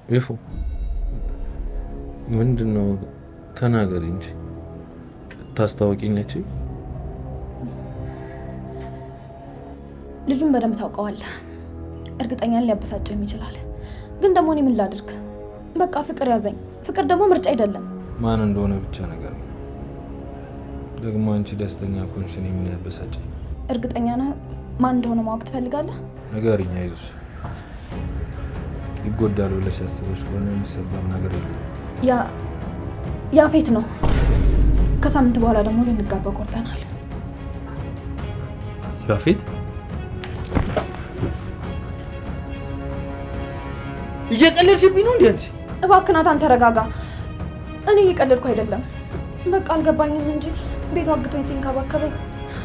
ይፉ ምንድነው? ተናገሪ እንጂ ታስታውቂኝ። ልጁን በደንብ ታውቀዋለህ። እርግጠኛ ነኝ ሊያበሳጭም ይችላል። ግን ደግሞ እኔ ምን ላድርግ? በቃ ፍቅር ያዘኝ። ፍቅር ደግሞ ምርጫ አይደለም። ማን እንደሆነ ብቻ ነገር ነው። ደግሞ አንቺ ደስተኛ ከሆንሽ እኔ ምን ያበሳጨኝ? እርግጠኛ ነህ ማን እንደሆነ ማወቅ ትፈልጋለህ? ንገሪኝ። አይዞሽ። ይጎዳል ብለሽ ያስበሽ ከሆነ የሚሰበር ነገር የለም። ያፌት ነው። ከሳምንት በኋላ ደግሞ ልንጋባ ቆርጠናል። ያፌት? እየቀለድሽብኝ ነው እንዴ አንቺ? እባክህ ናታን ተረጋጋ። እኔ እየቀለድኩ አይደለም። በቃ አልገባኝም እንጂ ቤቱ አግቶኝ ሲንከባከበኝ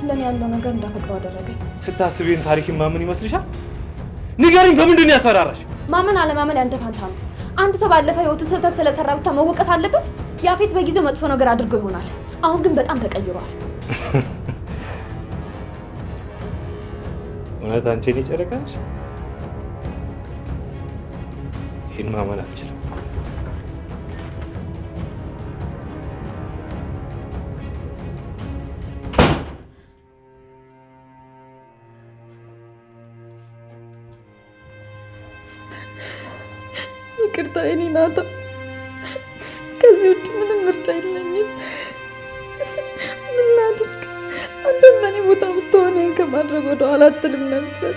ለኔ ያለው ነገር እንዳፈቅረው አደረገኝ። ስታስቢን ታሪክን ማመን ይመስልሻል? ንገሪኝ፣ በምንድን ነው ያስፈራራሽ? ማመን አለማመን ያንተ ፋንታ ነው። አንድ ሰው ባለፈ ህይወቱ ስህተት ስለሰራ ብቻ መወቀስ አለበት? ያፌት በጊዜው መጥፎ ነገር አድርጎ ይሆናል። አሁን ግን በጣም ተቀይሯል። እውነት አንቺ እኔ ጨረቃ ነሽ? ይህን ማመን አልችልም። ይቅርታ የኔ ናታ። ከዚህ ውጭ ምንም ምርጫ የለኝም። ምን ላድርግ? አንተም በእኔ ቦታ ብትሆን ይህን ከማድረግ ወደኋላ አትልም ነበር።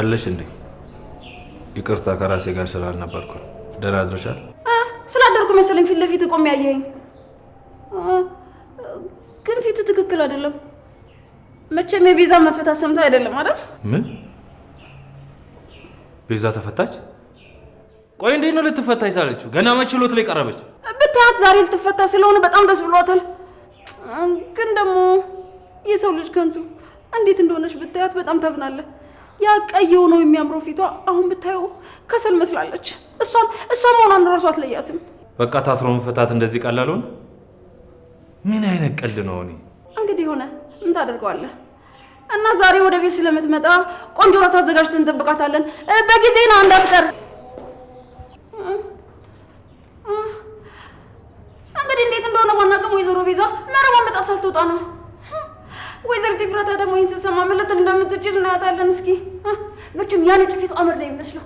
አለሽ እንዴ? ይቅርታ ከራሴ ጋር ስላልነበርኩ። ደህና አድረሻል? ስላደርኩ መሰለኝ ፊት ለፊት ቆሜ ያየኸኝ። ግን ፊቱ ትክክል አይደለም። መቼም የቤዛ መፈታት ሰምቶ አይደለም አይደል? ምን? ቤዛ ተፈታች? ቆይ እንዴት ነው ልትፈታ ይቻለችው? ገና መች ችሎት ላይ ቀረበች? ብታያት ዛሬ ልትፈታ ስለሆነ በጣም ደስ ብሏታል። ግን ደግሞ የሰው ልጅ ከንቱ እንዴት እንደሆነች ብታያት በጣም ታዝናለህ። ያ ቀይ ሆኖ የሚያምረው ፊቷ አሁን ብታየው ከሰል መስላለች። እሷን መሆኗን እራሱ አትለያትም። በቃ ታስሮ መፈታት እንደዚህ ቀላል ሆነ? ምን አይነት ቀልድ ነው? እኔ እንግዲህ ሆነ ምን ታደርገዋለህ? እና ዛሬ ወደ ቤት ስለምትመጣ ቆንጆ ራት አዘጋጅተን እንጠብቃታለን። በጊዜ ና እንዳትቀር። እንግዲህ እንዴት እንደሆነ ባናውቅም ወይዘሮ ቤዛ መረቧን በጣም ሳትወጣ ነው። ወይዘሪት ኤፍራታ ደግሞ ይህን ስትሰማ ምን ልትል እንደምትችል እናያታለን። እስኪ መቼም ያ ነጭ ፊቱ አመድ ነው የሚመስለው።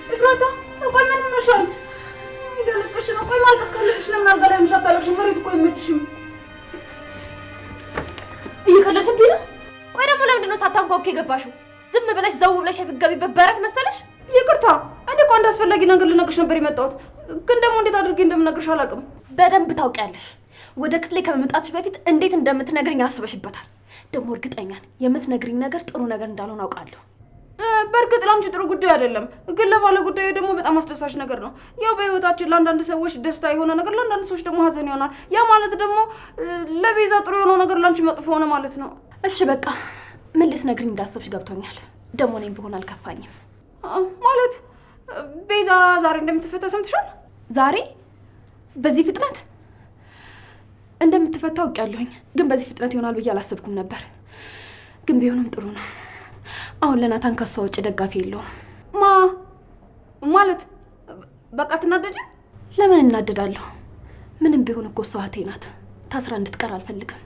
ኤፍራታ ቆይ ምን ሆነሻል? እያለቀሽ ነው። ቆይ ማልቀስ ካለብሽ ለምን አልጋ ላይ አታለቅሽም? መሬት እኮ አይመችሽም። እየቀለድሽብኝ ነው። ቆይ ደግሞ ለምንድን ነው ሳታንኳኩ የገባሽው? ዝም ብለሽ ዘው ብለሽ የምትገቢበት በረት መሰለሽ? ይቅርታ፣ እኔ እኮ አንድ አስፈላጊ ነገር ልነግርሽ ነበር የመጣሁት። ግን ደግሞ እንዴት አድርጌ እንደምነግርሽ አላውቅም። በደንብ ታውቂያለሽ። ወደ ክፍሌ ከመምጣትሽ በፊት እንዴት እንደምትነግሪኝ አስበሽበታል። ደግሞ እርግጠኛ ነኝ የምትነግሪኝ ነገር ጥሩ ነገር እንዳልሆነ አውቃለሁ። በእርግጥ ላንቺ ጥሩ ጉዳይ አይደለም፣ ግን ለባለ ጉዳዩ ደግሞ በጣም አስደሳች ነገር ነው። ያው በህይወታችን ለአንዳንድ ሰዎች ደስታ የሆነ ነገር ለአንዳንድ ሰዎች ደግሞ ሀዘን ይሆናል። ያ ማለት ደግሞ ለቤዛ ጥሩ የሆነው ነገር ላንቺ መጥፎ ሆነ ማለት ነው። እሺ በቃ ምን ልትነግሪኝ እንዳሰብሽ ገብቶኛል። ደግሞ እኔም ብሆን አልከፋኝም። ማለት ቤዛ ዛሬ እንደምትፈታ ሰምተሻል? ዛሬ በዚህ ፍጥነት እንደምትፈታ አውቄያለሁኝ፣ ግን በዚህ ፍጥነት ይሆናል ብዬ አላሰብኩም ነበር። ግን ቢሆንም ጥሩ ነው። አሁን ለናታን ከሷ ውጭ ደጋፊ የለውም። ማለት በቃ ትናደጂ? ለምን እናደዳለሁ? ምንም ቢሆን እኮ እሷ እህቴ ናት። ታስራ እንድትቀር አልፈልግም።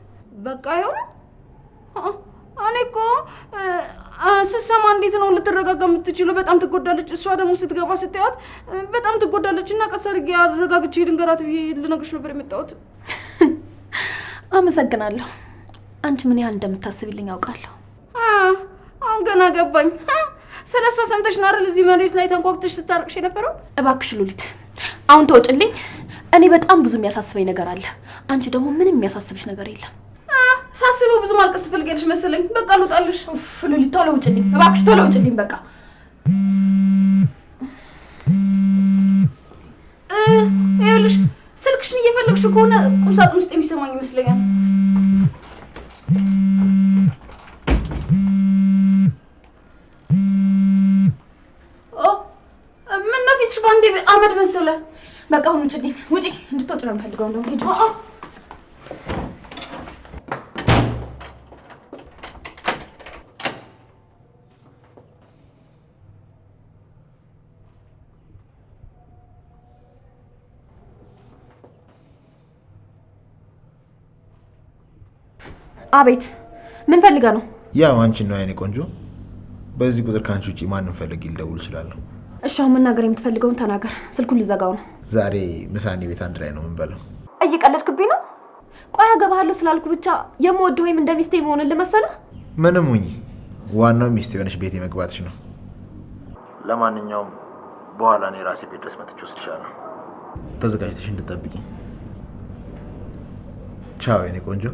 በቃ ይሁን። እኔ እኮ ስትሰማ እንዴት ነው ልትረጋጋ የምትችለው? በጣም ትጎዳለች። እሷ ደግሞ ስትገባ ስታያት በጣም ትጎዳለች። እና ቀስ አድርጌ አረጋግቼ ልንገራት ብዬ ልነግርሽ ነበር የመጣሁት። አመሰግናለሁ። አንቺ ምን ያህል እንደምታስብልኝ አውቃለሁ። አሁን ገና ገባኝ። ስለሷ ሰምተሽ ነው አይደል እዚህ መሬት ላይ ተንቋቅተሽ ስታርቅሽ የነበረው? እባክሽ ሉሊት አሁን ተወጭልኝ። እኔ በጣም ብዙ የሚያሳስበኝ ነገር አለ። አንቺ ደግሞ ምንም የሚያሳስብሽ ነገር የለም። ሳስበው ብዙ ማልቀስ ትፈልጊያለሽ መሰለኝ። በቃ ልውጣልሽ። ሉሊት ቶሎ ውጭልኝ እባክሽ፣ ቶሎ ውጭልኝ በቃ። ይኸውልሽ ስልክሽን እየፈለግሽ ከሆነ ቁም ሳጥን ውስጥ የሚሰማኝ ይመስለኛል። ምነው ፊትሽ ባንዴ አመድ መሰለ? በቃ አሁን ውጭልኝ፣ ውጪ። እንድትወጪ ነው የምፈልገው። እንደውም ሂጂ። አቤት፣ ምን ፈልጋ ነው? ያው አንቺን ነው የኔ ቆንጆ። በዚህ ቁጥር ካንቺ ውጪ ማንንም ፈልግ ልደውል እችላለሁ። እሺ፣ አሁን መናገር የምትፈልገውን ተናገር። ስልኩን ልዘጋው ነው። ዛሬ ምሳኔ ቤት አንድ ላይ ነው የምንበላው። እየቀለድክብኝ ነው? ቆይ አገባሃለሁ ስላልኩ ብቻ የምወደው ወይም እንደ ሚስቴ መሆንን ልመሰለህ? ምንም ሁኚ፣ ዋናው ሚስቴ የሆነሽ ቤቴ መግባትሽ ነው። ለማንኛውም በኋላ እኔ ራሴ ቤት ድረስ መጥቼ ወስድሻለሁ። ተዘጋጅተሽ እንድትጠብቂ። ቻው የኔ ቆንጆ።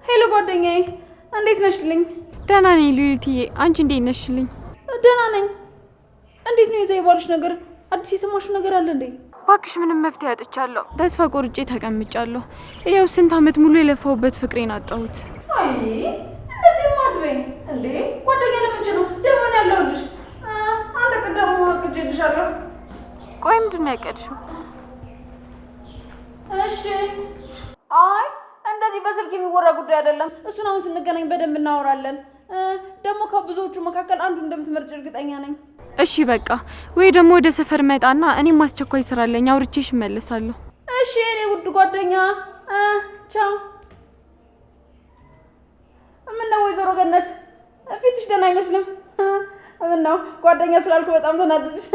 ሄሎ ጓደኛዬ፣ እንዴት ነሽልኝ? ደህና ነኝ ሉሊትዬ፣ አንቺ እንዴት ነሽልኝ? ደህና ነኝ። እንዴት ነው የዛ የባልሽ ነገር? አዲስ የሰማሽው ነገር አለ እንዴ? እባክሽ ምንም መፍትሄ አጥቻለሁ። ተስፋ ቆርጬ ተቀምጫለሁ። ይኸው ስንት ዓመት ሙሉ የለፋሁበት ፍቅሬን አጣሁት። አይ እንደዚህ ማትበኝ እንዴ! ጓደኛ ለመቼ ነው ደግሞ ያለሁልሽ? አንተ ቀደም ወቅጄልሻለሁ። ቆይ ምንድን ነው ያቀድሽው? እሺ አይ እንደዚህ በስልክ የሚወራ ጉዳይ አይደለም። እሱን አሁን ስንገናኝ በደንብ እናወራለን። ደግሞ ከብዙዎቹ መካከል አንዱ እንደምትመርጭ እርግጠኛ ነኝ። እሺ በቃ ወይ ደግሞ ወደ ሰፈር መጣና እኔም ማስቸኳይ ስራ አለኝ፣ አውርቼሽ እመለሳለሁ። እሺ እኔ ውድ ጓደኛ ቻው። ምነው ወይዘሮ ገነት ፊትሽ ደህና አይመስልም? ምነው ጓደኛ ስላልኩ በጣም ተናደድሽ?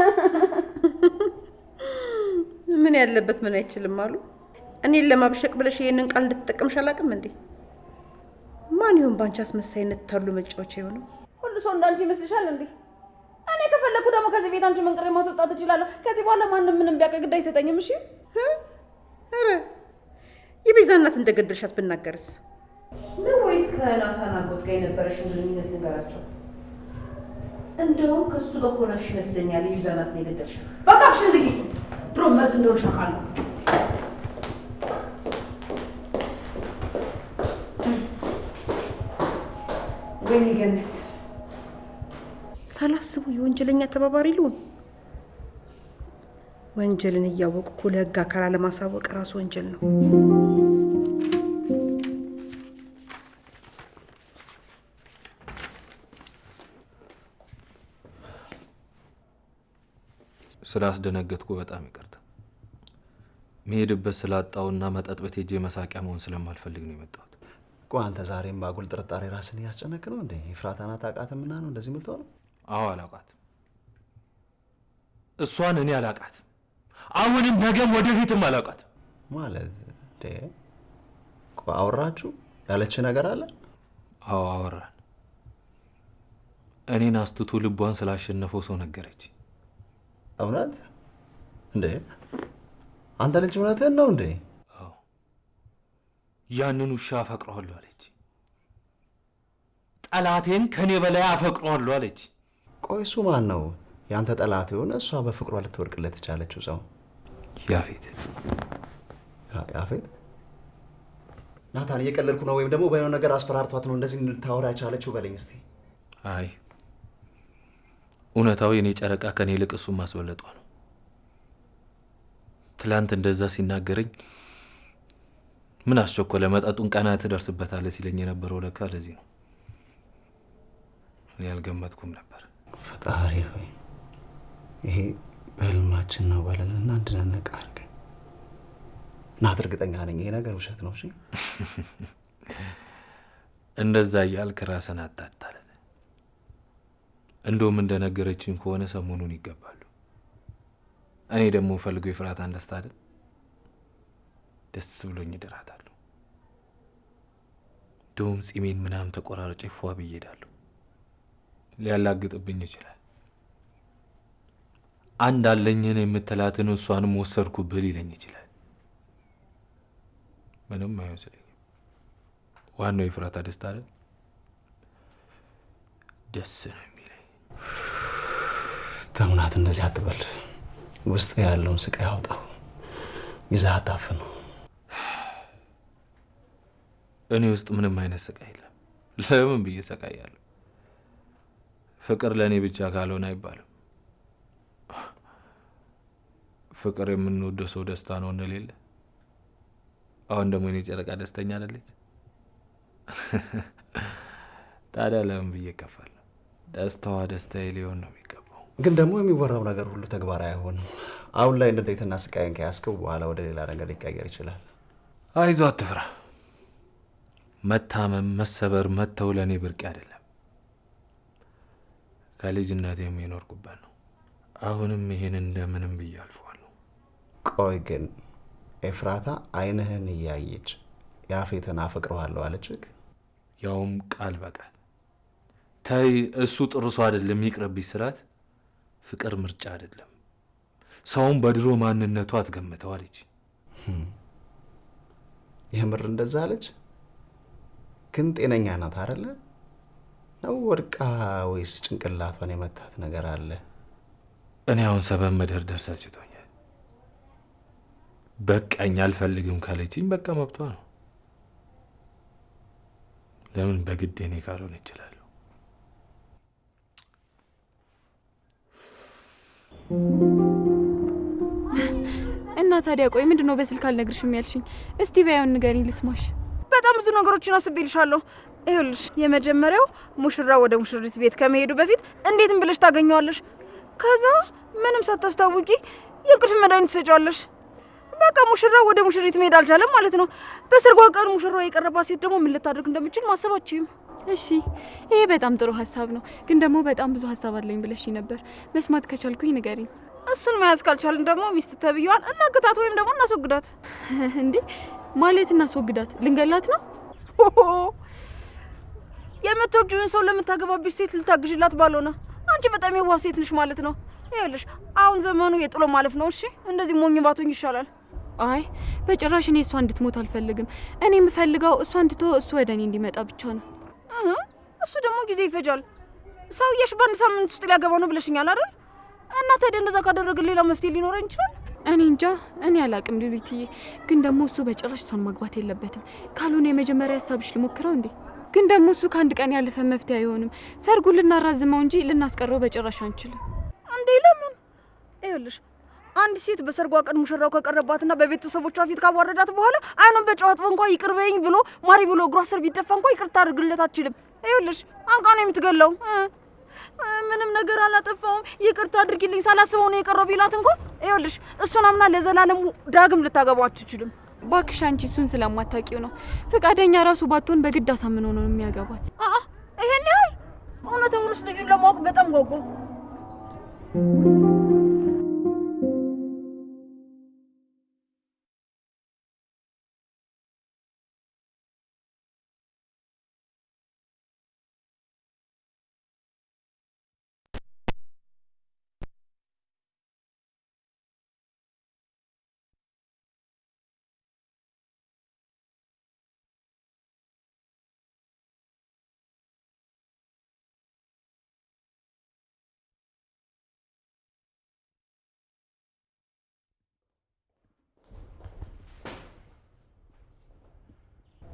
ምን ያለበት ምን አይችልም አሉ። እኔን ለማብሸቅ ብለሽ ይሄንን ቃል እንድትጠቀምሽ አላውቅም እንዴ? ማን ይሁን ባንቺ አስመሳይነት ታሉ መጫወቻ የሆነው? ሁሉ ሰው እንዳንቺ ይመስልሻል እንዴ? እኔ ከፈለኩ ደግሞ ከዚህ ቤት አንቺ መንቅሬ ማስወጣት እችላለሁ። ከዚህ በኋላ ማንም ምንም ቢያውቅ ግድ አይሰጠኝም። እሺ? ኧረ የቤዛ እናት እንደገደልሻት ብናገርስ? ነው ወይስ ከናታን አጎት ጋር የነበረሽን ግንኙነት ንገራቸው። እንደውም ከሱ ጋር ሆነሽ ይመስለኛል የቤዛ እናት ነው የገደልሻት። በቃ አፍሽን ዝጊ። ድሮ መርዝ እንደሆንሽ አውቃለሁ። ወይኔ ገነት፣ ሳላስቡ የወንጀለኛ ተባባሪ ልሁን? ወንጀልን እያወቁ እኮ ለህግ አካል አለማሳወቅ ራሱ ወንጀል ነው። ስላስደነገጥኩ በጣም ይቅርታ። መሄድበት ስላጣውና መጠጥ ቤት ሄጄ መሳቂያ መሆን ስለማልፈልግ ነው የመጣሁት። ቆይ አንተ ዛሬም ባጉል ጥርጣሬ ራስን እያስጨነቅ ነው እንዴ? ኤፍራታን አታውቃትምና ነው እንደዚህ የምትሆነው? አዎ አላውቃትም። እሷን እኔ አላውቃትም። አሁንም ነገም ወደፊትም አላውቃትም። ማለት እንዴ? ቆይ አወራችሁ? ያለች ነገር አለ? አዎ አወራን። እኔን አስትቶ ልቧን ስላሸነፈው ሰው ነገረች። እውነት እንዴ? አንተ ልጅ እውነትህን ነው እንዴ? አዎ ያንን ውሻ አፈቅረዋለሁ አለች። ጠላቴን ከኔ በላይ አፈቅረዋለሁ አለች። ቆይ እሱ ማን ነው? ያንተ ጠላት የሆነ እሷ በፍቅሯ ልትወርቅለት የቻለችው ሰው? ያፌት። ያፌት? ናታን እየቀለድኩ ነው ወይም ደግሞ በሆነ ነገር አስፈራርቷት ነው እንደዚህ ልታወራ የቻለችው? በለኝ እስቲ። አይ እውነታው የኔ ጨረቃ ከኔ ይልቅ እሱን ማስበለጧ ነው። ትላንት እንደዛ ሲናገረኝ ምን አስቸኮለ? መጠጡን ቀና ትደርስበታለህ ሲለኝ የነበረው ለካ ለዚህ ነው። እኔ አልገመትኩም ነበር። ፈጣሪ ሆይ ይሄ በህልማችን ነው ባለንና እንድንነቃ አድርገን ናት። እርግጠኛ ነኝ ይሄ ነገር ውሸት ነው። እሺ እንደዛ እያልክ ራስን አታታለን። እንደውም እንደነገረችኝ ከሆነ ሰሞኑን ይገባሉ። እኔ ደግሞ ፈልገው የፍራታን ደስታ አይደል? ደስ ብሎኝ እድራታለሁ። እንደውም ጺሜን ምናምን ተቆራርጬ ፏ ብዬ እሄዳለሁ። ሊያላግጥብኝ ይችላል። አንድ አለኝን የምትላትን እሷንም ወሰድኩብህ ሊለኝ ይችላል። ምንም አይመስለኝም። ዋናው የፍራታ ደስታ አይደል? ደስ ነው የሚለኝ። ተምናት እንደዚህ አትበል። ውስጥ ያለውን ስቃይ አውጣው፣ ይዘህ አታፍነው። እኔ ውስጥ ምንም አይነት ስቃይ የለም። ለምን ብዬ ሰቃያለሁ? ፍቅር ለእኔ ብቻ ካልሆነ አይባልም። ፍቅር የምንወደው ሰው ደስታ ነው እንሌለ። አሁን ደግሞ እኔ ጨረቃ ደስተኛ አይደለች። ታዲያ ለምን ብዬ እከፋለሁ? ደስታዋ ደስታዬ ሊሆን ነው የሚገባው። ግን ደግሞ የሚወራው ነገር ሁሉ ተግባራዊ አይሆንም። አሁን ላይ ንዴትና ስቃይን ከያዝከው በኋላ ወደ ሌላ ነገር ሊቀየር ይችላል። አይዞ፣ አትፍራ። መታመም፣ መሰበር፣ መተው ለእኔ ብርቅ አይደለም። ከልጅነት የሚኖርኩበት ነው። አሁንም ይሄን እንደምንም ብዬ አልፈዋለሁ። ቆይ ግን ኤፍራታ አይንህን እያየች ያፌትን አፈቅረዋለሁ አለችህ? ያውም ቃል በቃል። ተይ እሱ ጥሩ ሰው አይደለም ይቅርብኝ ስላት፣ ፍቅር ምርጫ አይደለም፣ ሰውን በድሮ ማንነቱ አትገምተው አለች። የምር እንደዛ አለች? ግን ጤነኛ ናት አይደለ? ነው ወድቃ ወይስ ጭንቅላቷን የመታት ነገር አለ? እኔ አሁን ሰበብ መደርደር ሰልችቶኛል። በቃኝ አልፈልግም ካለችኝ በቃ መብቷ ነው። ለምን በግድ እኔ ካልሆነ ይችላል? እና ታዲያ ቆይ ምንድነው በስልክ አልነግርሽም ያልሽኝ? እስቲ በያውን ንገሪኝ ልስማሽ። በጣም ብዙ ነገሮችን አስቤልሻለሁ። ይኸውልሽ፣ የመጀመሪያው ሙሽራ ወደ ሙሽሪት ቤት ከመሄዱ በፊት እንዴትም ብለሽ ታገኘዋለሽ። ከዛ ምንም ሳታስታውቂ የእንቅልፍ መድኃኒት ትሰጫዋለሽ። በቃ ሙሽራ ወደ ሙሽሪት መሄድ አልቻለም ማለት ነው። በሰርጓ ቀን ሙሽራው የቀረባት ሴት ደግሞ ምን ልታደርግ እንደምችል ማሰባችሁም? እሺ ይሄ በጣም ጥሩ ሀሳብ ነው። ግን ደግሞ በጣም ብዙ ሀሳብ አለኝ ብለሽኝ ነበር። መስማት ከቻልኩኝ ንገሪኝ። እሱን መያዝ ካልቻልን ደግሞ ሚስት ተብዬዋን እናግታት ወይም ደግሞ እናስወግዳት። እንዴ ማለት እናስወግዳት? ልንገላት ነው? የምትወጂውን ሰው ለምታገባብሽ ሴት ልታግዥላት ባልሆነ። አንቺ በጣም የዋህ ሴት ነሽ ማለት ነው። ይኸውልሽ አሁን ዘመኑ የጥሎ ማለፍ ነው። እሺ እንደዚህ ሞኝ ባትሆኝ ይሻላል። አይ በጭራሽ እኔ እሷ እንድትሞት አልፈልግም። እኔ የምፈልገው እሷን ትቶ እሱ ወደ እኔ እንዲመጣ ብቻ ነው። እሱ ደግሞ ጊዜ ይፈጃል። ሰውዬሽ በአንድ ሳምንት ውስጥ ሊያገባ ነው ብለሽኛል አይደል? እና ታዲያ እንደዛ ካደረግን ሌላ መፍትሄ ሊኖረን ይችላል። እኔ እንጃ፣ እኔ አላቅም ሉሊትዬ። ግን ደግሞ እሱ በጭራሽ እሷን ማግባት የለበትም። ካልሆነ የመጀመሪያ ሀሳብሽ ልሞክረው እንዴ? ግን ደግሞ እሱ ከአንድ ቀን ያለፈ መፍትሄ አይሆንም። ሰርጉን ልናራዝመው እንጂ ልናስቀረው በጭራሽ አንችልም። እንዴ ለምን? ይኸውልሽ አንድ ሴት በሰርጓ ቀን ሙሽራው ከቀረባትና በቤተሰቦቿ ፊት ካዋረዳት በኋላ አይኑን በጨዋት እንኳን ይቅር በይኝ ብሎ ማሪ ብሎ እግሯ ስር ቢደፋ እንኳን ይቅርታ አድርግለት አትችልም። ይኸውልሽ አንቃ ነው የምትገለው። ምንም ነገር አላጠፋውም ይቅርታ አድርጊልኝ ሳላስበው ነው የቀረው ቢላት እንኳን ይኸውልሽ እሱን አምና ለዘላለም ዳግም ልታገባው አትችልም። ባክሽ አንቺ እሱን ስለማታውቂው ነው። ፈቃደኛ ራሱ ባትሆን በግድ አሳምኖ ነው የሚያገባት። ይሄን ያህል እውነታውንስ ልጁን ለማወቅ በጣም ጓጓ።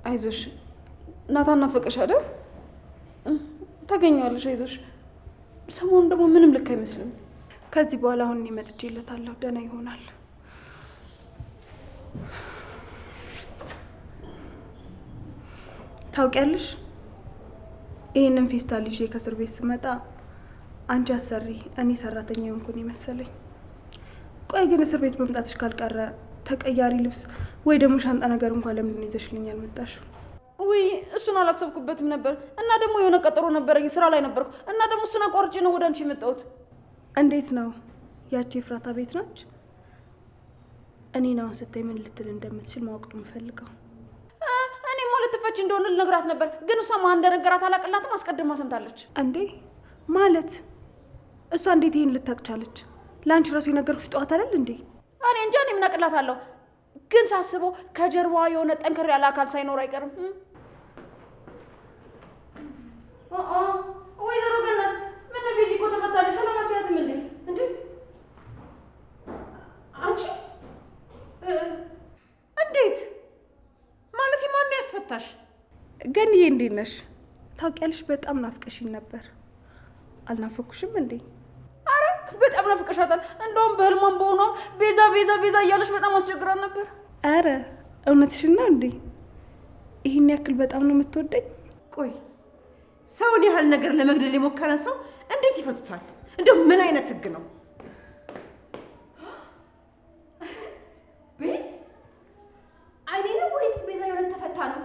አይዞሽ ናታን ናፈቀሽ አይደል? ታገኘዋለሽ። አይዞሽ። ሰሞኑን ደግሞ ምንም ልክ አይመስልም። ከዚህ በኋላ አሁን እኔ መጥቼለታለሁ። ደህና ይሆናል። ታውቂያለሽ፣ ይህንን ፌስታል ይዤ ከእስር ቤት ስመጣ አንቺ አሰሪ እኔ ሰራተኛ የሆንኩኝ መሰለኝ። ቆይ ግን እስር ቤት መምጣትሽ ካልቀረ ተቀያሪ ልብስ ወይ ደግሞ ሻንጣ ነገር እንኳን ለምን ይዘሽልኝ አልመጣሽም? ውይ እሱን አላሰብኩበትም ነበር እና ደግሞ የሆነ ቀጠሮ ነበረኝ ስራ ላይ ነበርኩ እና ደግሞ እሱን አቋርጬ ነው ወደ አንቺ የመጣሁት። እንዴት ነው ያቺ ፍራታ ቤት ናች? እኔን አሁን ስታይ ምን ልትል እንደምትችል ማወቅ ነው የምፈልገው። እኔማ ልትፈች እንደሆነ ልነግራት ነበር ግን እሷ ማን እንደነገራት አላቅላትም። አስቀድማ ሰምታለች። እንዴ ማለት እሷ እንዴት ይሄን ልታቅቻለች? ለአንቺ ራሱ የነገርኩሽ ጠዋት አይደል እንዴ? እኔ እንጃ እኔ ምን አቅላታለሁ ግን ሳስበው ከጀርባዋ የሆነ ጠንከር ያለ አካል ሳይኖር አይቀርም። ወይዘሮ ገነት ምን ቤዚ እኮ ተፈታለች። ሰላም አትያትም እንዴ? እንዴ አንቺ እንዴት ማለት ማን ነው ያስፈታሽ? ገንዬ እንዴት ነሽ? ታውቂያለሽ በጣም ናፍቀሽኝ ነበር። አልናፈኩሽም እንዴ? አረ በጣም ናፍቀሻታል። እንደውም በህልሟም በሆኗም ቤዛ ቤዛ ቤዛ እያለሽ በጣም አስቸግራን ነበር። አረ እውነትሽን ነው እንዴ? ይህን ያክል በጣም ነው የምትወደኝ? ቆይ ሰውን ያህል ነገር ለመግደል የሞከረን ሰው እንዴት ይፈቱታል? እንደው ምን አይነት ህግ ነው? ቤት አይኔ ነው ወይስ ቤዛ የሆነ ተፈታ ነው?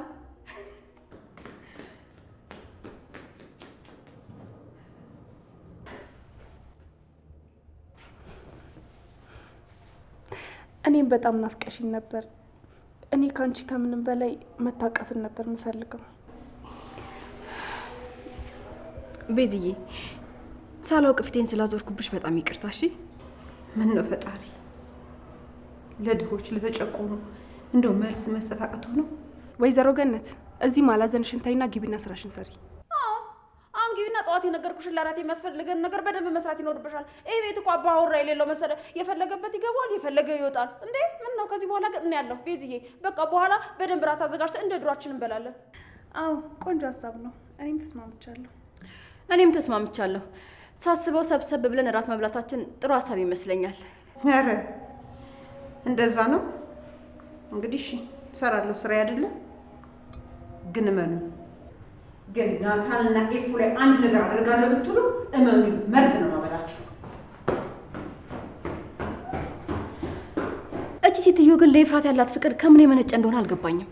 እኔም በጣም ናፍቀሽኝ ነበር። እኔ ካንቺ ከምንም በላይ መታቀፍን ነበር የምፈልገው። ቤዝዬ ሳላውቅ ፊቴን ስላዞርኩብሽ በጣም ይቅርታ። እሺ ምን ነው ፈጣሪ ለድሆች ለተጨቆኑ እንደው መልስ መስጠት አቅቶ ነው? ወይዘሮ ገነት እዚህ ማላዘንሽን ተይና ግቢና ስራሽን ሰሪ። አሁን ግቢና ጠዋት የነገርኩሽን ለራት የሚያስፈልገን ነገር በደንብ መስራት ይኖርብሻል። ይሄ ቤት እኮ አባወራ የሌለው መሰለ። የፈለገበት ይገባል፣ የፈለገ ይወጣል። እንዴ ምን ነው ከዚህ በኋላ ግን ያለሁ ቤዝዬ በቃ በኋላ በደንብ ራት አዘጋጅተን እንደ ድሯችን እንበላለን። አዎ ቆንጆ ሀሳብ ነው። እኔም ተስማምቻለሁ። ሳስበው ሰብሰብ ብለን ራት መብላታችን ጥሩ ሀሳብ ይመስለኛል። ኧረ እንደዛ ነው እንግዲህ። እሺ እሰራለሁ፣ ስራ አይደለም ግን እመኑ። ግን ናታንና ኤፉ ላይ አንድ ነገር አደርጋለሁ ብትሉ እመኑ፣ መርዝ ነው ማበላችሁ። እቺ ሴትዮ ግን ለኤፍራት ያላት ፍቅር ከምን የመነጨ እንደሆነ አልገባኝም።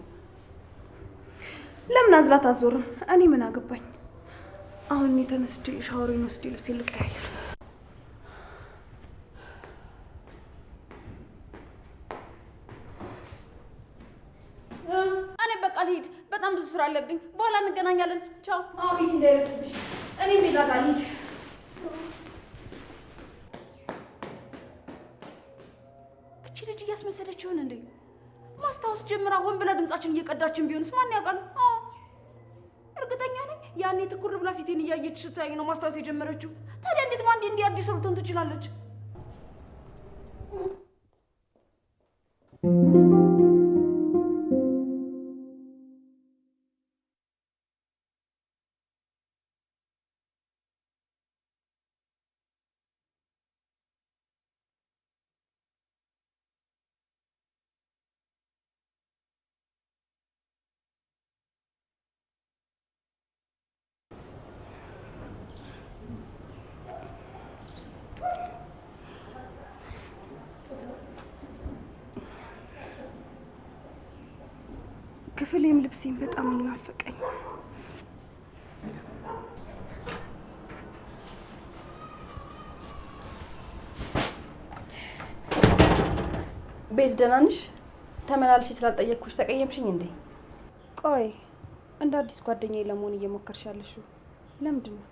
ለምን አዝራት አዞርም? እኔ ምን አገባኝ? አሁን እኔ ተነስቼ ሻወሬን ወስጄ ልብሴን ልቀያየር። እኔ በቃ ልሂድ፣ በጣም ብዙ ስራ አለብኝ። በኋላ እንገናኛለን። ቻው። ሂድ እንዳይረፍድብሽ። እኔም ቤዛ ጋር ልሂድ። እቺ ልጅ እያስመሰለች ይሆን እንዴ? ማስታወስ ጀምራ ሆን ብላ ድምጻችን እየቀዳችን ቢሆንስ ማን ያውቃል? እርግጠኛ ነኝ ያኔ ትኩር ብላ ፊቴን እያየች ስታይ ነው ማስታወስ የጀመረችው። ታዲያ እንዴት ማን እንዲህ አዲስ ልትሆን ትችላለች? ክፍሌም ልብሴም በጣም ይናፈቀኝ። ቤዝ ደህና ነሽ? ተመላልሽ ስላልጠየቅኩሽ ተቀየምሽኝ እንዴ? ቆይ እንደ አዲስ ጓደኛዬ ለመሆን እየሞከርሽ ያለሽው ለምንድን ነው?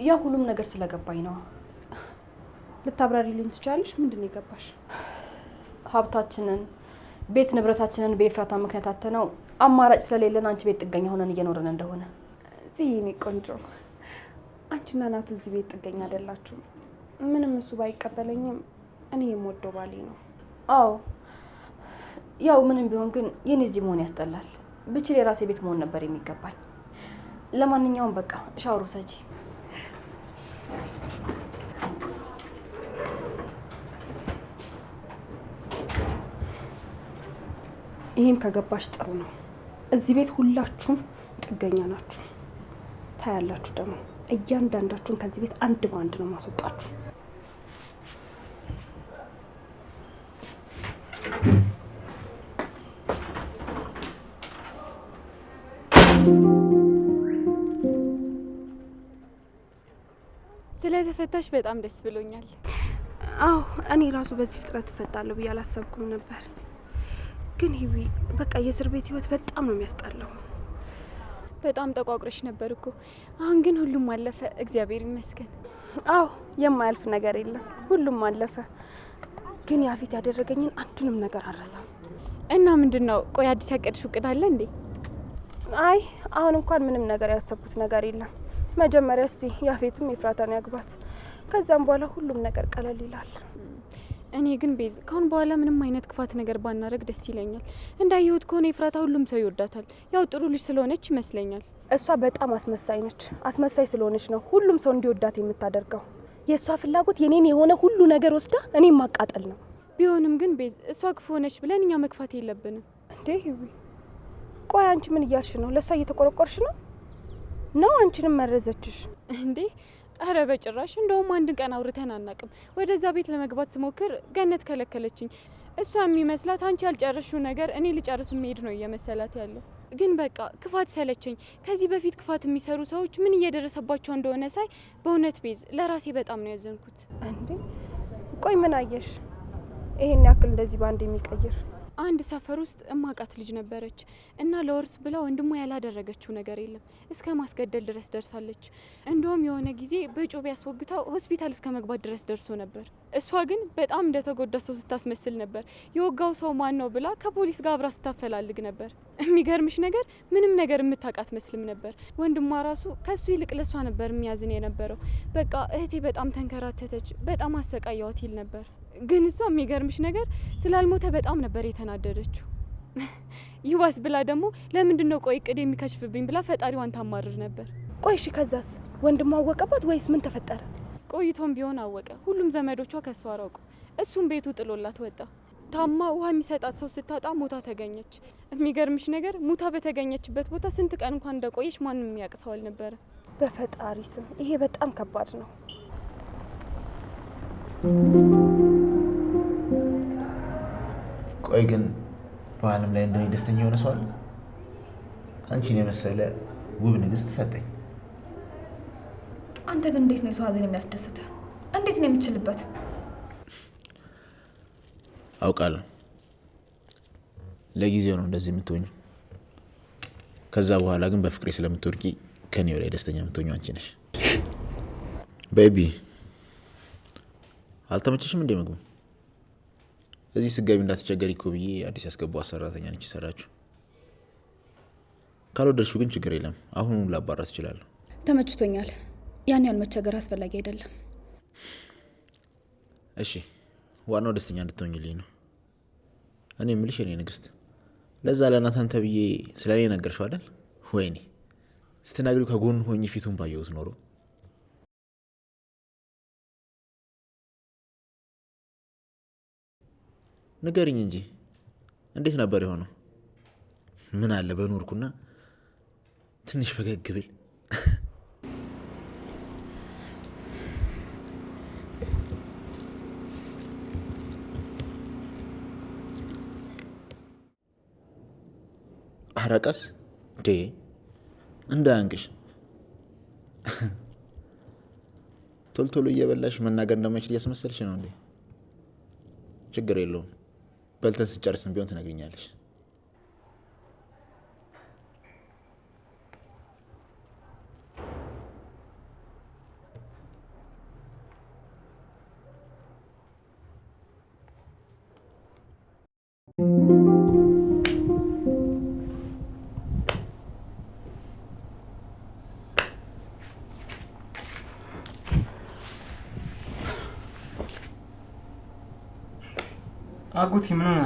ያ ሁሉም ነገር ስለገባኝ ነው። ልታብራሪልኝ ትችያለሽ? ምንድን ነው የገባሽ? ሀብታችንን ቤት ንብረታችንን በኤፍራታ ምክንያት አተነው አማራጭ ስለሌለን አንቺ ቤት ጥገኛ ሆነን እየኖርን እንደሆነ። እኔ ቆንጆ አንቺና ናቱ እዚህ ቤት ጥገኛ አይደላችሁም። ምንም እሱ ባይቀበለኝም እኔ የምወደው ባሌ ነው። አዎ ያው ምንም ቢሆን ግን የኔ እዚህ መሆን ያስጠላል። ብችል የራሴ ቤት መሆን ነበር የሚገባኝ። ለማንኛውም በቃ ሻወር ውሰጂ። ይሄም ከገባሽ ጥሩ ነው። እዚህ ቤት ሁላችሁም ጥገኛ ናችሁ። ታያላችሁ ደግሞ እያንዳንዳችሁን ከዚህ ቤት አንድ በአንድ ነው ማስወጣችሁ። ስለተፈታሽ በጣም ደስ ብሎኛል። አዎ እኔ ራሱ በዚህ ፍጥረት እፈታለሁ ብዬ አላሰብኩም ነበር። ግን ሂዊ በቃ የእስር ቤት ህይወት በጣም ነው የሚያስጠላው። በጣም ጠቋቁረሽ ነበር እኮ። አሁን ግን ሁሉም አለፈ፣ እግዚአብሔር ይመስገን። አዎ የማያልፍ ነገር የለም፣ ሁሉም አለፈ። ግን ያፌት ያደረገኝን አንዱንም ነገር አልረሳም። እና ምንድነው? ቆይ አዲስ ያቀድሽው እቅድ አለ እንዴ? አይ አሁን እንኳን ምንም ነገር ያሰብኩት ነገር የለም። መጀመሪያ እስቲ ያፌትም ኤፍራታን ያግባት፣ ከዛም በኋላ ሁሉም ነገር ቀለል ይላል። እኔ ግን ቤዝ ካሁን በኋላ ምንም አይነት ክፋት ነገር ባናረግ ደስ ይለኛል። እንዳየሁት ከሆነ ኤፍራታ ሁሉም ሰው ይወዳታል። ያው ጥሩ ልጅ ስለሆነች ይመስለኛል። እሷ በጣም አስመሳይ ነች። አስመሳይ ስለሆነች ነው ሁሉም ሰው እንዲወዳት የምታደርገው። የእሷ ፍላጎት የኔን የሆነ ሁሉ ነገር ወስዳ እኔም ማቃጠል ነው። ቢሆንም ግን ቤዝ እሷ ክፉ ሆነች ብለን እኛ መግፋት የለብንም እንዴ? ሂዊ ቆይ አንቺ ምን እያልሽ ነው? ለእሷ እየተቆረቆርሽ ነው አንቺንም መረዘችሽ እንዴ? አረ በጭራሽ። እንደውም አንድ ቀን አውርተን አናቅም። ወደዛ ቤት ለመግባት ስሞክር ገነት ከለከለችኝ። እሷ የሚመስላት አንቺ ያልጨረሽው ነገር እኔ ልጨርስ መሄድ ነው እየመሰላት ያለው። ግን በቃ ክፋት ሰለቸኝ። ከዚህ በፊት ክፋት የሚሰሩ ሰዎች ምን እየደረሰባቸው እንደሆነ ሳይ በእውነት ቤዝ ለራሴ በጣም ነው ያዘንኩት። እንዴ ቆይ ምን አየሽ ይሄን ያክል እንደዚህ ባንድ የሚቀይር? አንድ ሰፈር ውስጥ እማቃት ልጅ ነበረች እና ለወርስ ብላ ወንድሟ ያላደረገችው ነገር የለም። እስከ ማስገደል ድረስ ደርሳለች። እንደውም የሆነ ጊዜ በጩቤ ያስወግታው ሆስፒታል እስከ መግባት ድረስ ደርሶ ነበር። እሷ ግን በጣም እንደተጎዳ ሰው ስታስመስል ነበር። የወጋው ሰው ማን ነው ብላ ከፖሊስ ጋር አብራ ስታፈላልግ ነበር። የሚገርምሽ ነገር ምንም ነገር የምታውቃት መስልም ነበር። ወንድሟ ራሱ ከሱ ይልቅ ለሷ ነበር የሚያዝን የነበረው። በቃ እህቴ በጣም ተንከራተተች፣ በጣም አሰቃያዋት ይል ነበር። ግን እሷ የሚገርምሽ ነገር ስላልሞተ በጣም ነበር የተናደደችው። ይዋስ ብላ ደግሞ ለምንድነው ቆይ እቅድ የሚከሽፍብኝ ብላ ፈጣሪዋን ታማርር ነበር። ቆይ እሺ ከዛስ? ወንድሟ አወቀባት ወይስ ምን ተፈጠረ? ቆይቶም ቢሆን አወቀ። ሁሉም ዘመዶቿ ከሷ አራቁ። እሱም ቤቱ ጥሎላት ወጣ። ታማ ውሃ የሚሰጣት ሰው ስታጣ ሞታ ተገኘች። የሚገርምሽ ነገር ሙታ በተገኘችበት ቦታ ስንት ቀን እንኳን እንደቆየች ማንም የሚያውቅ ሰው አልነበረ። በፈጣሪ ስም ይሄ በጣም ከባድ ነው። ቆይ ግን በዓለም ላይ እንደኔ ደስተኛ የሆነ ሰው አለ? አንቺን የመሰለ ውብ ንግስት ሰጠኝ። አንተ ግን እንዴት ነው የሰው ሀዘን የሚያስደስተ? እንዴት ነው የምችልበት? አውቃለሁ ለጊዜው ነው እንደዚህ የምትሆኝ። ከዛ በኋላ ግን በፍቅሬ ስለምትወድቂ ከኔ በላይ ደስተኛ የምትሆኝ አንቺ ነሽ። ቤቢ አልተመቸሽም እንዴ ምግቡ? እዚህ ስገቢ እንዳትቸገሪ እኮ ብዬ አዲስ ያስገባው ሰራተኛ ነች የሰራችው። ካልወደድሽው ግን ችግር የለም፣ አሁን ላባራት እችላለሁ። ተመችቶኛል። ያን ያህል መቸገር አስፈላጊ አይደለም። እሺ ዋናው ደስተኛ እንድትሆኝልኝ ነው። እኔ የምልሽ የኔ ንግስት፣ ለዛ ለናታን ተብዬ ስለኔ ነገርሽው አይደል? ወይኔ ስትነግሪው ከጎን ሆኜ ፊቱን ባየሁት ኖሮ። ንገሪኝ እንጂ እንዴት ነበር የሆነው? ምን አለ በኖርኩና ትንሽ ፈገግ ብል። አረቀስ እንዴ እንዳያንቅሽ። ቶሎ ቶሎ እየበላሽ መናገር እንደማይችል እያስመሰልሽ ነው እንዴ? ችግር የለውም፣ በልተን ስጨርስም ቢሆን ትነግሪኛለሽ። አጎቴ ምን ሆነ?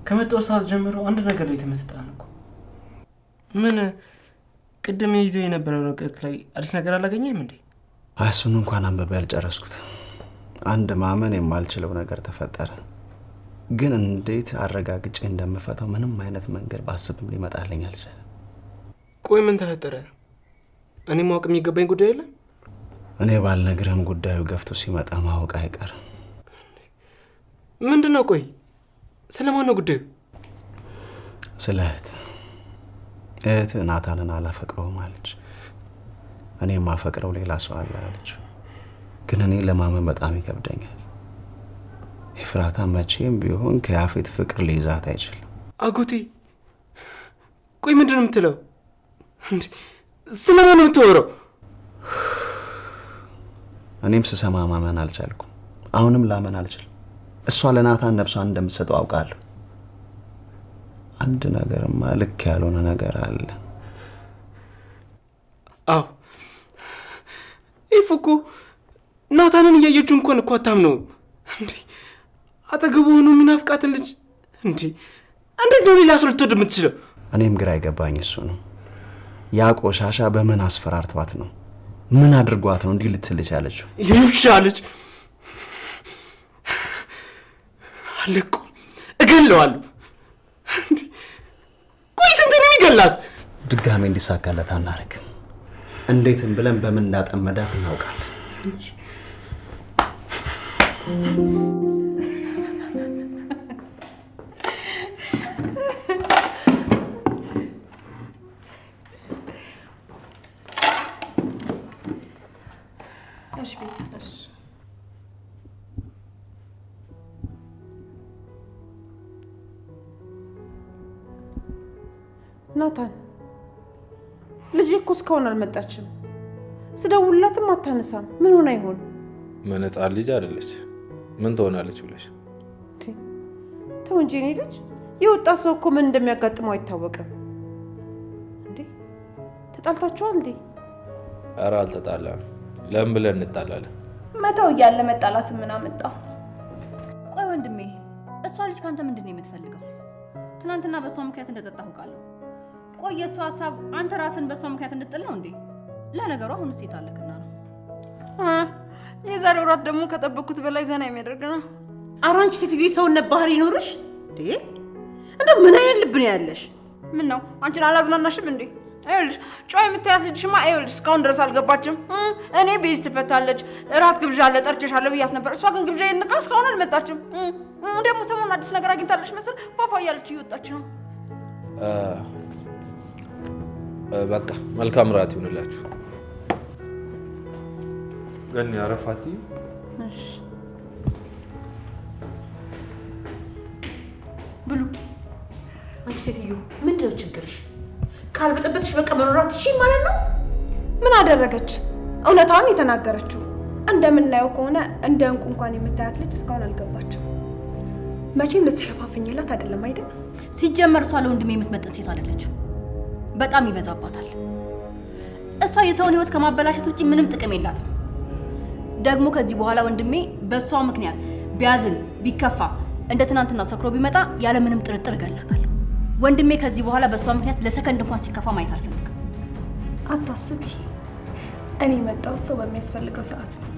ከመጣው ሰዓት ጀምሮ አንድ ነገር ላይ ተመስጣን እኮ። ምን ቅድም ይዘው የነበረው ወረቀት ላይ አዲስ ነገር አላገኘም እንዴ? እሱን እንኳን አንብቤ ያልጨረስኩት አንድ ማመን የማልችለው ነገር ተፈጠረ። ግን እንዴት አረጋግጬ እንደምፈታው ምንም አይነት መንገድ ባስብም ሊመጣልኝ አልቻለም። ቆይ ምን ተፈጠረ? እኔ ማወቅ የሚገባኝ ጉዳይ የለም? እኔ ባልነግርህም ጉዳዩ ገፍቶ ሲመጣ ማወቅ አይቀርም። ምንድን ነው? ቆይ ስለማን ነው ጉዳዩ? ስለ እህት እህት ናታንን አላፈቅረውም አለች። እኔ የማፈቅረው ሌላ ሰው አለ አለች። ግን እኔ ለማመን በጣም ይከብደኛል። ኤፍራታ መቼም ቢሆን ከያፌት ፍቅር ሊይዛት አይችልም። አጎቴ ቆይ ምንድን ነው የምትለው? ስለማን ነው የምትወረው? እኔም ስሰማ ማመን አልቻልኩም። አሁንም ላመን አልችልም። እሷ ለናታን ነፍሷን እንደምትሰጠው አውቃለሁ። አንድ ነገርማ ልክ ያልሆነ ነገር አለ። አዎ እኮ ናታንን እያየችው እንኳን እኮ አታምነውም እንዴ? አጠገቡ ሆኖ የሚናፍቃትን ልጅ እንዴ እንዴት ነው ሌላ ሰው ልትወድ የምትችለው? እኔም ግራ አይገባኝ እሱ ነው። ያ ቆሻሻ በምን አስፈራርቷት ነው? ምን አድርጓት ነው እንዲህ ልትልች ያለችው? ይሻለች አለቁ እገለዋለሁ። ቆይ ስንት ነው የሚገላት? ድጋሜ እንዲሳካለት አናረግም። እንዴትም ብለን በምን እንዳጠመዳት እናውቃለን። እሺ ቤት እሺ ናታን ልጄ እኮ እስካሁን አልመጣችም። ስደውልላትም አታነሳም። ምን ሆና ይሆን? ምን ሕፃን ልጅ አይደለች? ምን ትሆናለች ብለሽ? ተው እንጂ እኔ ልጅ የወጣ ሰው እኮ ምን እንደሚያጋጥመው አይታወቅም። እንዴ ተጣልታችኋል እንዴ? ኧረ አልተጣላንም። ለምን ብለን እንጣላለን? መተው እያለ መጣላት ምን አመጣው? ቆይ ወንድሜ፣ እሷ ልጅ ካንተ ምንድን ነው የምትፈልገው? ትናንትና በእሷ ምክንያት እንደጠጣሁ ቃለሁ። ቆይ የእሷ ሀሳብ አንተ ራስን በእሷ ምክንያት እንድጥል ነው እንዴ? ለነገሩ አሁን ሴት አለክና ነው። የዛሬው ራት ደግሞ ከጠበቅኩት በላይ ዘና የሚያደርግ ነው። ኧረ አንቺ ሴትዮ የሰውነት ባህሪ ይኖርሽ እንዴ? እንደው ምን አይነት ልብ ነው ያለሽ? ምን ነው አንቺን አላዝናናሽም እንዴ? አይልሽ ጮይ የምታያት ልጅሽማ አይልሽ እስካሁን ድረስ አልገባችም። እኔ ቤዝ ትፈታለች እራት ግብዣ አለ ጠርቼሻለሁ ብያት ነበር። እሷ ግን ግብዣ ይንቃ እስካሁን አልመጣችም። ደግሞ ሰሞኑን አዲስ ነገር አግኝታለች መሰል ፏፏ እያለች እየወጣች ነው። በቃ መልካም ራት ይሁንላችሁ። ገኒ አረፋቲ። እሺ ብሉ። አንቺ ሴትዮ ምንድነው ችግርሽ? ካልበጠበጥሽ በቃ መኖር አትችይም ማለት ነው? ምን አደረገች? እውነታውን የተናገረችው። እንደምናየው ከሆነ እንደ እንቁ እንኳን የምታያት ልጅ እስካሁን አልገባችም። መቼም ልትሸፋፍኝላት አይደለም አይደል? ሲጀመር እሷ ለወንድሜ የምትመጥን ሴት አይደለችም። በጣም ይበዛባታል። እሷ የሰውን ሕይወት ከማበላሸት ውጪ ምንም ጥቅም የላትም። ደግሞ ከዚህ በኋላ ወንድሜ በእሷ ምክንያት ቢያዝን ቢከፋ እንደ ትናንትናው ሰክሮ ቢመጣ ያለ ምንም ጥርጥር እገላታለሁ። ወንድሜ ከዚህ በኋላ በእሷ ምክንያት ለሰከንድ እንኳን ሲከፋ ማየት አልፈልግም። አታስቢ፣ እኔ የመጣሁት ሰው በሚያስፈልገው ሰዓት ነው።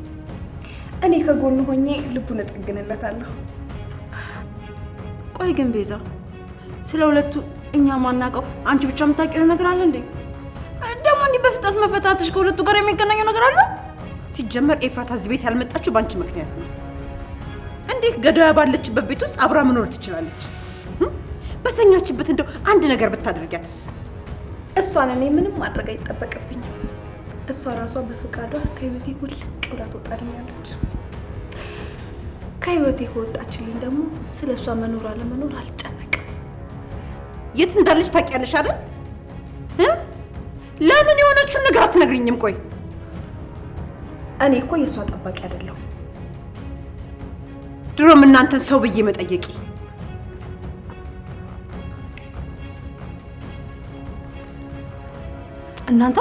እኔ ከጎኑ ሆኜ ልቡን እጠግንለታለሁ። ቆይ ግን ቤዛ፣ ስለ ሁለቱ እኛ ማናውቀው አንቺ ብቻ የምታውቂው ነገር አለ እንዴ? ደግሞ እንዲህ በፍጥነት መፈታትሽ ከሁለቱ ጋር የሚገናኘው ነገር አለ? ሲጀመር ኤፍራታ እዚህ ቤት ያልመጣችው በአንቺ ምክንያት ነው። እንዴት ገዳያ ባለችበት ቤት ውስጥ አብራ መኖር ትችላለች? በተኛችበት እንደው አንድ ነገር ብታደርጊያትስ? እሷን እኔ ምንም ማድረግ አይጠበቅብኝም። እሷ ራሷ በፈቃዷ ከህይወቴ ውልቅ ብላ ትወጣልኛለች። ከህይወቴ ከወጣችልኝ ደግሞ ስለ እሷ መኖር አለመኖር አልጨነቅም። የት እንዳለች ታውቂያለሽ አይደል? ለምን የሆነችውን ነገር አትነግሪኝም? ቆይ እኔ እኮ የእሷ ጠባቂ አይደለሁም። ድሮም እናንተን ሰው ብዬ መጠየቂ። እናንተ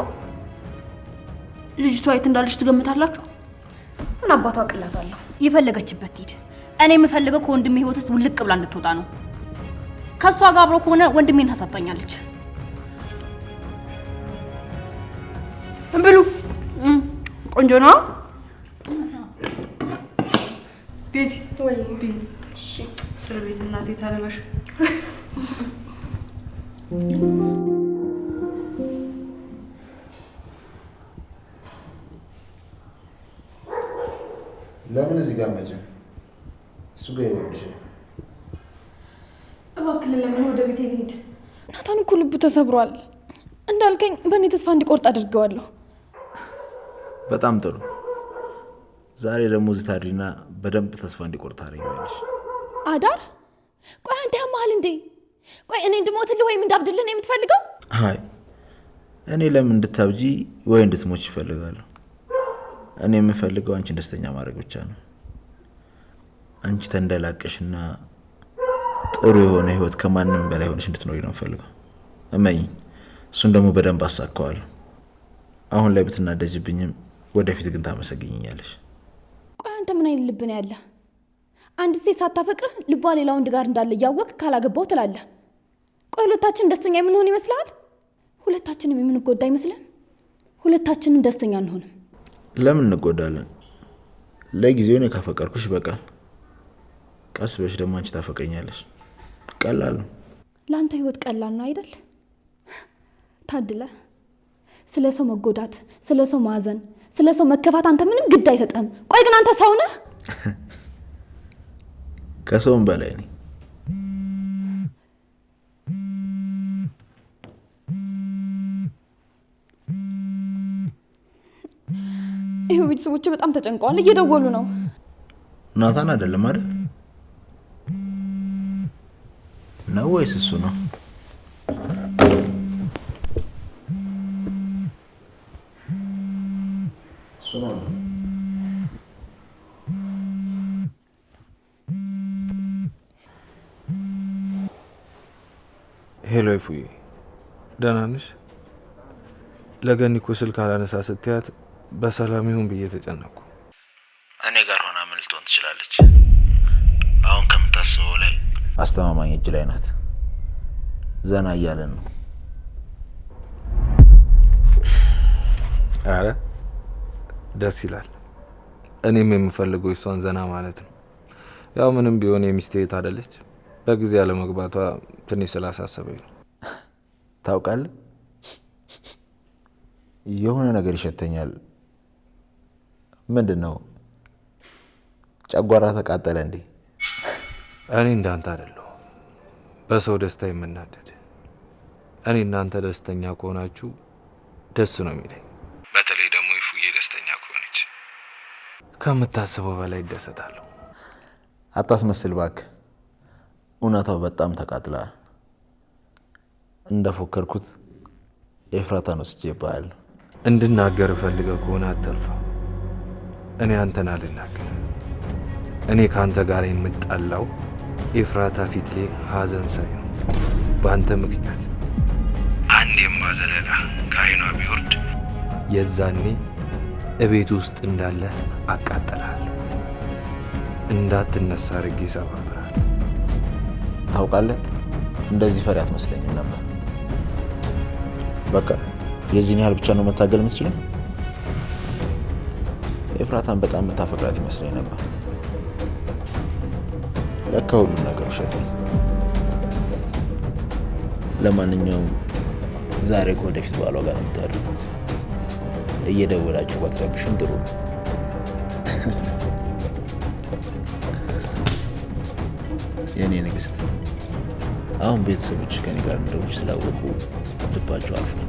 ልጅቷ የት እንዳለች ትገምታላችሁ? ምን አባቷ አቅላታለሁ። የፈለገችበት ትሂድ። እኔ የምፈልገው ከወንድሜ ህይወት ውስጥ ውልቅ ብላ እንድትወጣ ነው። ከሷ ጋር አብሮ ከሆነ ወንድሜን ታሳጣኛለች። ብሉ። ቆንጆ ነው። ቤዚ ወይ እሺ፣ ስለ ቤት እናቴ ታረበሽ። ለምን እዚህ ጋር መጭ? እሱ ጋር ይወድሽ። እባክህ ለምን ወደ ቤቴ ልሂድ? ናታን እኮ ልቡ ተሰብሯል። እንዳልከኝ በእኔ ተስፋ እንዲቆርጥ አድርገዋለሁ። በጣም ጥሩ። ዛሬ ደግሞ እዚህ ታድሪና በደንብ ተስፋ እንዲቆርጥ አድርጊዋለሽ። አዳር ቆይ አንተ ያማሃል እንዴ? ቆይ እኔ እንድሞትልህ ወይም እንዳብድልህ ነው የምትፈልገው? አይ እኔ ለምን እንድታብጂ ወይ እንድትሞች ይፈልጋለሁ። እኔ የምፈልገው አንቺን ደስተኛ ማድረግ ብቻ ነው። አንቺ ተንደላቀሽና ጥሩ የሆነ ህይወት ከማንም በላይ ሆነሽ እንድትኖሪ ነው የምፈልገው። እመኝ፣ እሱን ደግሞ በደንብ አሳካዋለሁ። አሁን ላይ ብትናደጅብኝም ወደፊት ግን ታመሰግኝኛለሽ። ቆይ አንተ ምን አይነት ልብ ነው ያለህ? አንድ ሴት ሳታፈቅርህ ልቧ ሌላ ወንድ ጋር እንዳለ እያወቅህ ካላገባው ትላለህ። ቆይ ሁለታችን ደስተኛ የምንሆን ይመስልሃል? ሁለታችንም የምንጎዳ አይመስልም? ሁለታችንም ደስተኛ አንሆንም። ለምን እንጎዳለን? ለጊዜው እኔ ካፈቀርኩሽ ይበቃል። ቀስ በሽ ደግሞ አንቺ ታፈቀኛለሽ። ቀላል ነው። ለአንተ ህይወት ቀላል ነው አይደል? ታድለ ስለ ሰው መጎዳት፣ ስለ ሰው ማዘን፣ ስለ ሰው መከፋት አንተ ምንም ግድ አይሰጥህም። ቆይ ግን አንተ ሰው ነህ? ከሰውም በላይ ነኝ። ይሄው ቤተሰቦቼ በጣም ተጨንቀዋል፣ እየደወሉ ነው። ናታን አይደለም አይደል? ነው ወይስ እሱ ነው? ሄሎ ይፉዬ፣ ደህና ነሽ? ለገኒ እኮ ስልክ አላነሳ ስትያት በሰላም ይሁን ብዬ ተጨነቅኩ። እኔ ጋር ሆና ምን ልትሆን ትችላለች? አሁን ከምታስበው ላይ አስተማማኝ እጅ ላይ ናት። ዘና እያለን ነው። አረ ደስ ይላል። እኔም የምፈልገው እሷን ዘና ማለት ነው። ያው ምንም ቢሆን የሚስቴ እህት አይደለች። በጊዜ ያለመግባቷ ትንሽ ስላሳሰበኝ ነው። ታውቃለህ፣ የሆነ ነገር ይሸተኛል። ምንድን ነው? ጨጓራ ተቃጠለ እንዴ? እኔ እንዳንተ አይደለሁ በሰው ደስታ የምናደድ። እኔ እናንተ ደስተኛ ከሆናችሁ ደስ ነው የሚለኝ። በተለይ ደግሞ ይፉዬ ደስተኛ ከሆነች ከምታስበው በላይ ይደሰታለሁ። አታስመስል እባክህ። እውነታው በጣም ተቃጥሏል። እንደፎከርኩት ኤፍራታን ወስጄብሃለሁ። እንድናገር ፈልገህ ከሆነ አትልፋ። እኔ አንተን አልናገርም። እኔ ከአንተ ጋር የምጣላው ኤፍራታ ፊት ላይ ሀዘን ሳይ ነው። በአንተ ምክንያት አንድ የእንባ ዘለላ ከዓይኗ ቢወርድ የዛኔ እቤት ውስጥ እንዳለ አቃጠልሃለሁ። እንዳትነሳ አድርጌ እሰባብርሃለሁ። ታውቃለህ፣ እንደዚህ ፈሪ አትመስለኝም ነበር። በቃ የዚህን ያህል ብቻ ነው መታገል የምትችለው? ኤፍራታን በጣም የምታፈቅራት ይመስለኝ ነበር። ለካ ሁሉም ነገር ውሸት ነው። ለማንኛውም ዛሬ ከወደፊት ባሏ ጋር ነው የምታድረው። እየደወላችሁ ባትረብሽም ጥሩ ነው። የኔ ንግስት፣ አሁን ቤተሰቦች ከኔ ጋር እንደሆነች ስላወቁ ልባቸው አልፏል።